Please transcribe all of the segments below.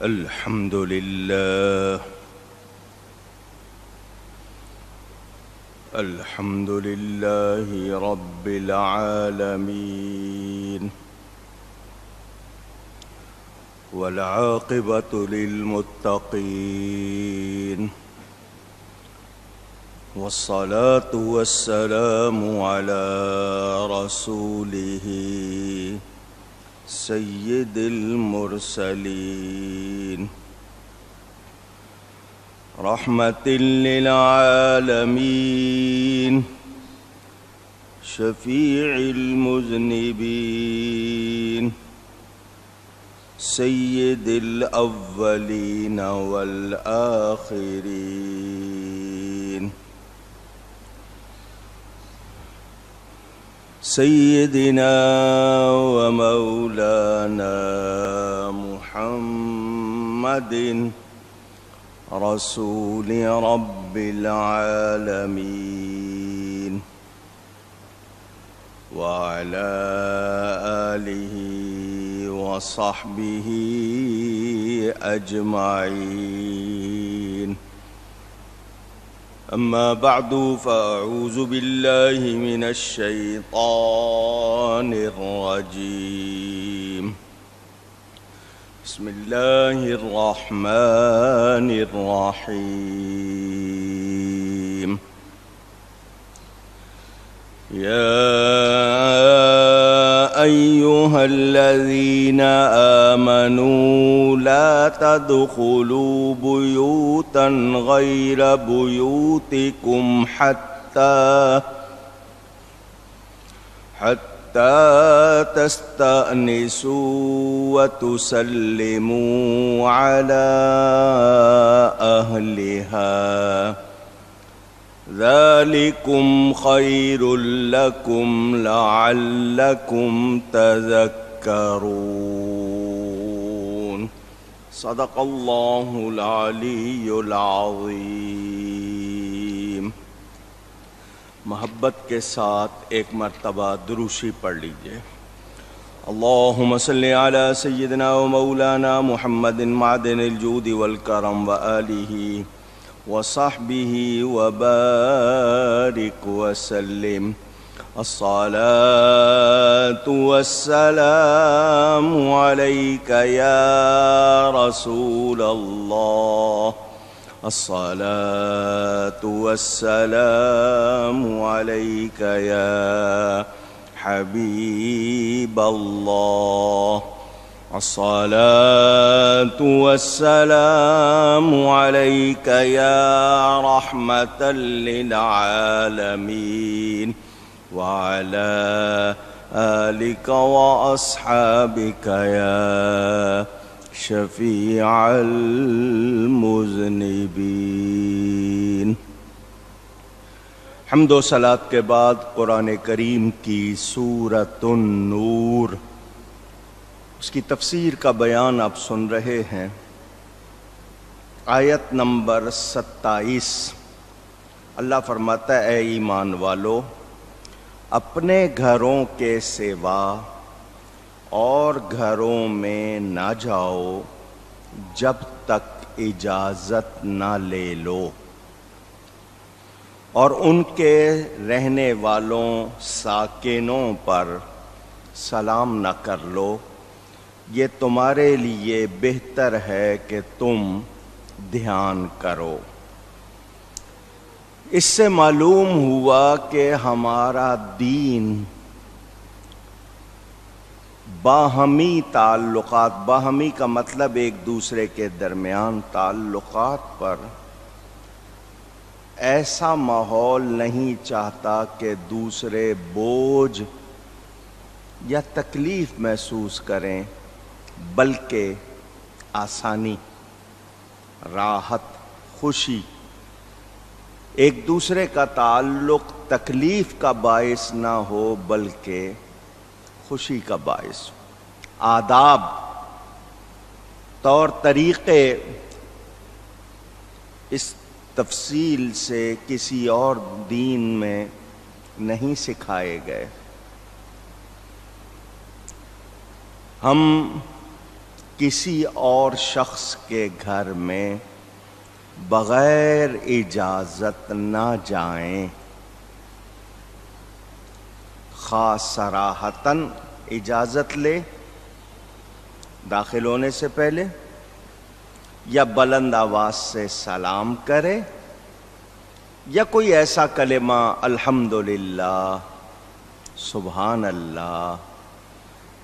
الحمد لله الحمد لله رب العالمين والعاقبة للمتقين والصلاة والسلام على رسوله سيد المرسلين رحمة للعالمين شفيع المذنبين سيد الأولين والآخرين سيدنا ومولانا محمد رسول رب العالمين وعلى آله وصحبه أجمعين. أما بعد فأعوذ بالله من الشيطان الرجيم. بسم الله الرحمن الرحيم. يا أيها الذين آمنوا لا تدخلوا بيوتا غير بيوتكم حتى تستأنسوا وتسلموا على أهلها ذلكم خير لكم لعلكم تذكرون. صدق الله العلی العظیم. محبت کے ساتھ ایک مرتبہ دروشی پڑھ لیجئے. اللہم صلی علی سیدنا و مولانا محمد معدن الجود والکرم وآلہ وصحبہ وبارک وسلم. الصلاة والسلام علیک یا رسول اللہ. الصلاة والسلام علیک یا حبیب اللہ. الصلاة والسلام علیک یا رحمة للعالمین وعلى آلك وأصحابك يا شفيع المذنبين. حمد و صلاۃ کے بعد قرآن کریم کی سورۃ النور، اس کی تفسیر کا بیان آپ سن رہے ہیں. آیت نمبر 27 اللہ فرماتا ہے اے ایمان والو، اپنے گھروں کے سوا اور گھروں میں نہ جاؤ جب تک اجازت نہ لے لو، اور ان کے رہنے والوں ساکنوں پر سلام نہ کر لو. یہ تمہارے لیے بہتر ہے کہ تم دھیان کرو. اس سے معلوم ہوا کہ ہمارا دین باہمی تعلقات، باہمی کا مطلب ایک دوسرے کے درمیان تعلقات پر ایسا ماحول نہیں چاہتا کہ دوسرے بوجھ یا تکلیف محسوس کریں، بلکہ آسانی، راحت، خوشی. ایک دوسرے کا تعلق تکلیف کا باعث نہ ہو بلکہ خوشی کا باعث. آداب، طور طریقے اس تفصیل سے کسی اور دین میں نہیں سکھائے گئے. ہم کسی اور شخص کے گھر میں بغیر اجازت نہ جائیں، خاص صراحتاً اجازت لے داخل ہونے سے پہلے، یا بلند آواز سے سلام کرے، یا کوئی ایسا کلمہ الحمدللہ، سبحان اللہ،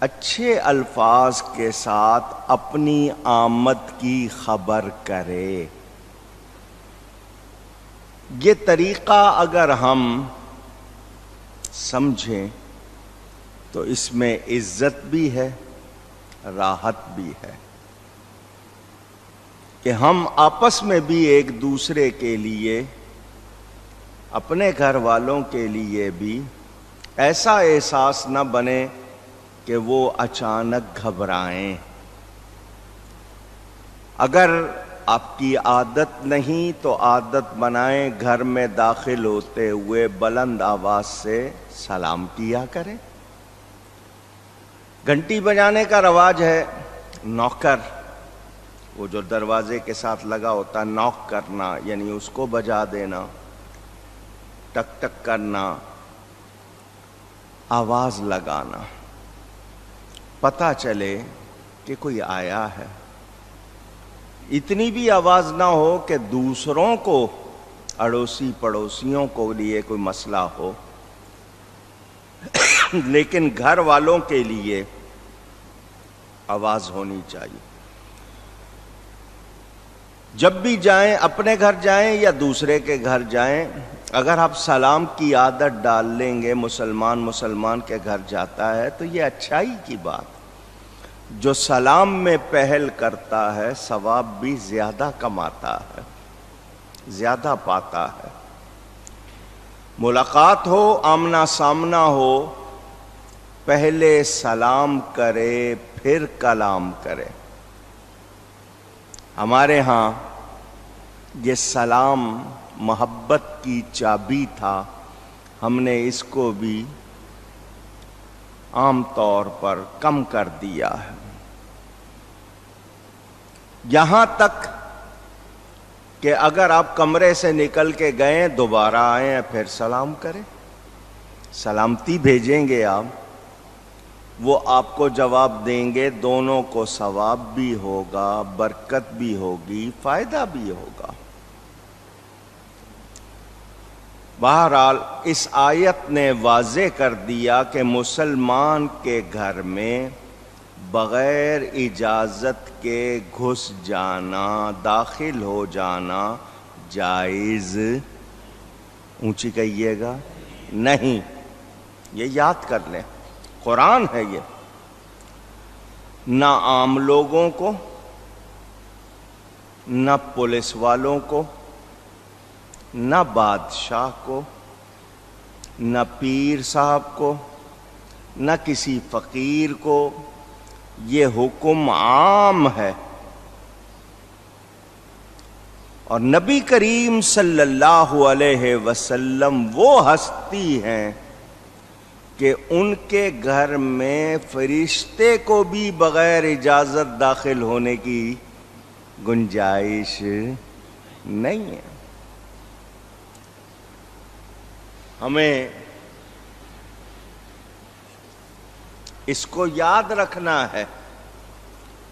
اچھے الفاظ کے ساتھ اپنی آمد کی خبر کرے۔ یہ طریقہ اگر ہم سمجھیں تو اس میں عزت بھی ہے، راحت بھی ہے، کہ ہم آپس میں بھی ایک دوسرے کے لیے، اپنے گھر والوں کے لیے بھی ایسا احساس نہ بنے کہ وہ اچانک گھبرائیں۔ اگر آپ کی عادت نہیں تو عادت بنائیں، گھر میں داخل ہوتے ہوئے بلند آواز سے سلام کیا کریں۔ گھنٹی بجانے کا رواج ہے، نوکر وہ جو دروازے کے ساتھ لگا ہوتا ہے، نوک کرنا یعنی اس کو بجا دینا، ٹک ٹک کرنا، آواز لگانا، پتہ چلے کہ کوئی آیا ہے۔ اتنی بھی آواز نہ ہو کہ دوسروں کو، اڑوسی پڑوسیوں کو لیے کوئی مسئلہ ہو، لیکن گھر والوں کے لیے آواز ہونی چاہیے۔ جب بھی جائیں، اپنے گھر جائیں یا دوسرے کے گھر جائیں، اگر آپ سلام کی عادت ڈال لیں گے، مسلمان کے گھر جاتا ہے تو یہ اچھائی کی بات۔ جو سلام میں پہل کرتا ہے ثواب بھی زیادہ کماتا ہے، زیادہ پاتا ہے۔ ملاقات ہو، آمنا سامنا ہو، پہلے سلام کرے پھر کلام کرے۔ ہمارے ہاں یہ سلام محبت کی چابی تھا، ہم نے اس کو بھی عام طور پر کم کر دیا ہے، یہاں تک کہ اگر آپ کمرے سے نکل کے گئے، دوبارہ آئیں پھر سلام کریں، سلامتی بھیجیں گے آپ، وہ آپ کو جواب دیں گے، دونوں کو ثواب بھی ہوگا، برکت بھی ہوگی، فائدہ بھی ہوگا۔ بہرحال اس آیت نے واضح کر دیا کہ مسلمان کے گھر میں بغیر اجازت کے گھس جانا، داخل ہو جانا جائز، اونچی کہیے گا، نہیں۔ یہ یاد کر لیں، قرآن ہے یہ۔ نہ عام لوگوں کو، نہ پولیس والوں کو، نہ بادشاہ کو، نہ پیر صاحب کو، نہ کسی فقیر کو، یہ حکم عام ہے۔ اور نبی کریم صلی اللہ علیہ وسلم وہ ہستی ہیں کہ ان کے گھر میں فرشتے کو بھی بغیر اجازت داخل ہونے کی گنجائش نہیں ہے۔ ہمیں اس کو یاد رکھنا ہے،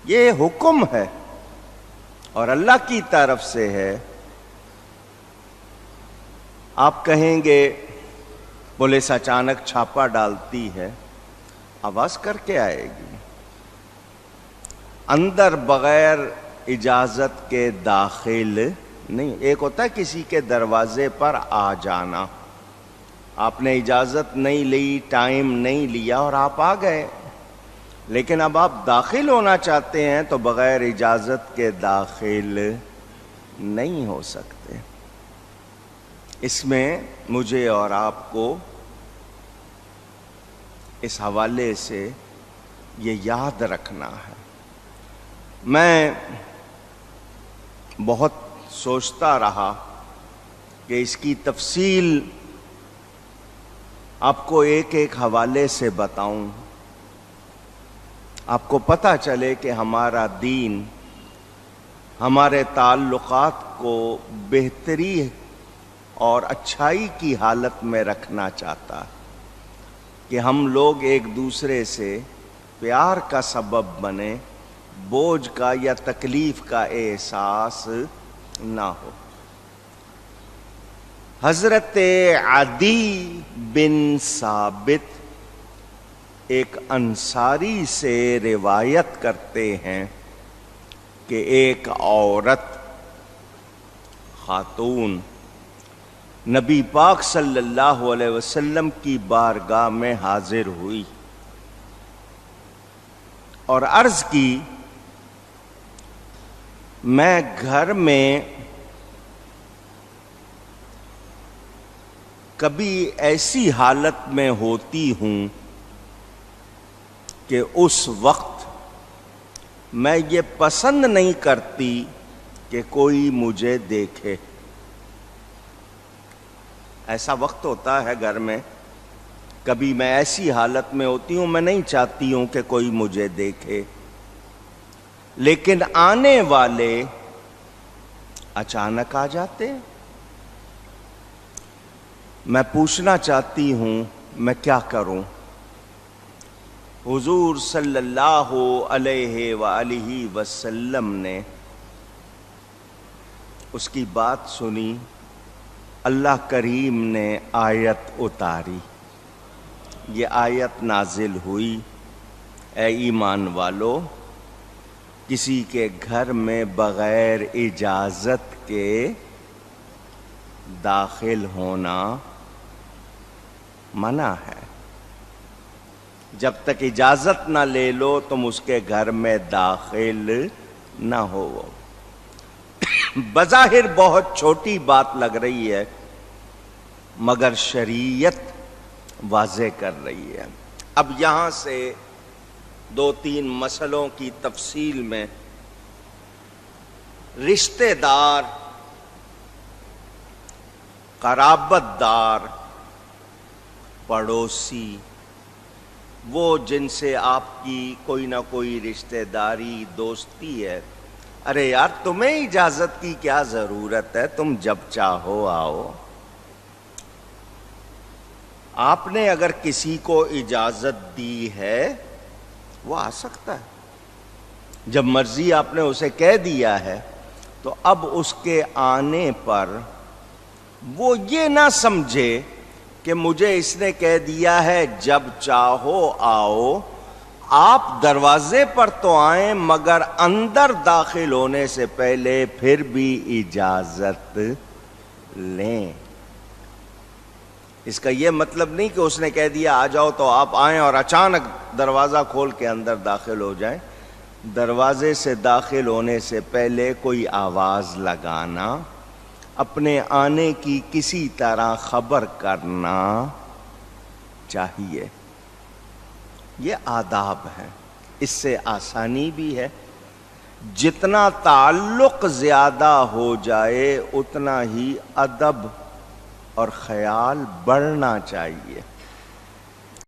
یہ حکم ہے اور اللہ کی طرف سے ہے۔ آپ کہیں گے پولیس اچانک چھاپا ڈالتی ہے، آواز کر کے آئے گی، اندر بغیر اجازت کے داخل نہیں۔ ایک ہوتا ہے کسی کے دروازے پر آ جانا، آپ نے اجازت نہیں لی، ٹائم نہیں لیا اور آپ آ گئے، لیکن اب آپ داخل ہونا چاہتے ہیں تو بغیر اجازت کے داخل نہیں ہو سکتے۔ اس میں مجھے اور آپ کو اس حوالے سے یہ یاد رکھنا ہے۔ میں بہت سوچتا رہا کہ اس کی تفصیل آپ کو ایک ایک حوالے سے بتاؤں۔ آپ کو پتہ چلے کہ ہمارا دین ہمارے تعلقات کو بہتری اور اچھائی کی حالت میں رکھنا چاہتا ہے، کہ ہم لوگ ایک دوسرے سے پیار کا سبب بنے، بوجھ کا یا تکلیف کا احساس نہ ہو۔ حضرت عدی بن ثابت ایک انصاری سے روایت کرتے ہیں کہ ایک عورت خاتون نبی پاک صلی اللہ علیہ وسلم کی بارگاہ میں حاضر ہوئی اور عرض کی، میں گھر میں کبھی ایسی حالت میں ہوتی ہوں کہ اس وقت میں یہ پسند نہیں کرتی کہ کوئی مجھے دیکھے۔ ایسا وقت ہوتا ہے گھر میں، کبھی میں ایسی حالت میں ہوتی ہوں، میں نہیں چاہتی ہوں کہ کوئی مجھے دیکھے، لیکن آنے والے اچانک آ جاتے ہیں۔ میں پوچھنا چاہتی ہوں میں کیا کروں؟ حضور صلی اللہ علیہ وآلہ وسلم نے اس کی بات سنی، اللہ کریم نے آیت اتاری، یہ آیت نازل ہوئی، اے ایمان والو، کسی کے گھر میں بغیر اجازت کے داخل ہونا منع ہے۔ جب تک اجازت نہ لے لو تم اس کے گھر میں داخل نہ ہو۔ بظاہر بہت چھوٹی بات لگ رہی ہے، مگر شریعت واضح کر رہی ہے۔ اب یہاں سے دو تین مسئلوں کی تفصیل میں، رشتہ دار، قرابت دار، پڑوسی، وہ جن سے آپ کی کوئی نہ کوئی رشتہ داری، دوستی ہے، ارے یار تمہیں اجازت کی کیا ضرورت ہے، تم جب چاہو آؤ۔ آپ نے اگر کسی کو اجازت دی ہے وہ آ سکتا ہے، جب مرضی آپ نے اسے کہہ دیا ہے تو اب اس کے آنے پر وہ یہ نہ سمجھے کہ مجھے اس نے کہہ دیا ہے جب چاہو آؤ۔ آپ دروازے پر تو آئیں مگر اندر داخل ہونے سے پہلے پھر بھی اجازت لیں۔ اس کا یہ مطلب نہیں کہ اس نے کہہ دیا آ جاؤ تو آپ آئیں اور اچانک دروازہ کھول کے اندر داخل ہو جائیں۔ دروازے سے داخل ہونے سے پہلے کوئی آواز لگانا، اپنے آنے کی کسی طرح خبر کرنا چاہیے۔ یہ آداب ہیں، اس سے آسانی بھی ہے۔ جتنا تعلق زیادہ ہو جائے اتنا ہی ادب اور خیال بڑھنا چاہیے۔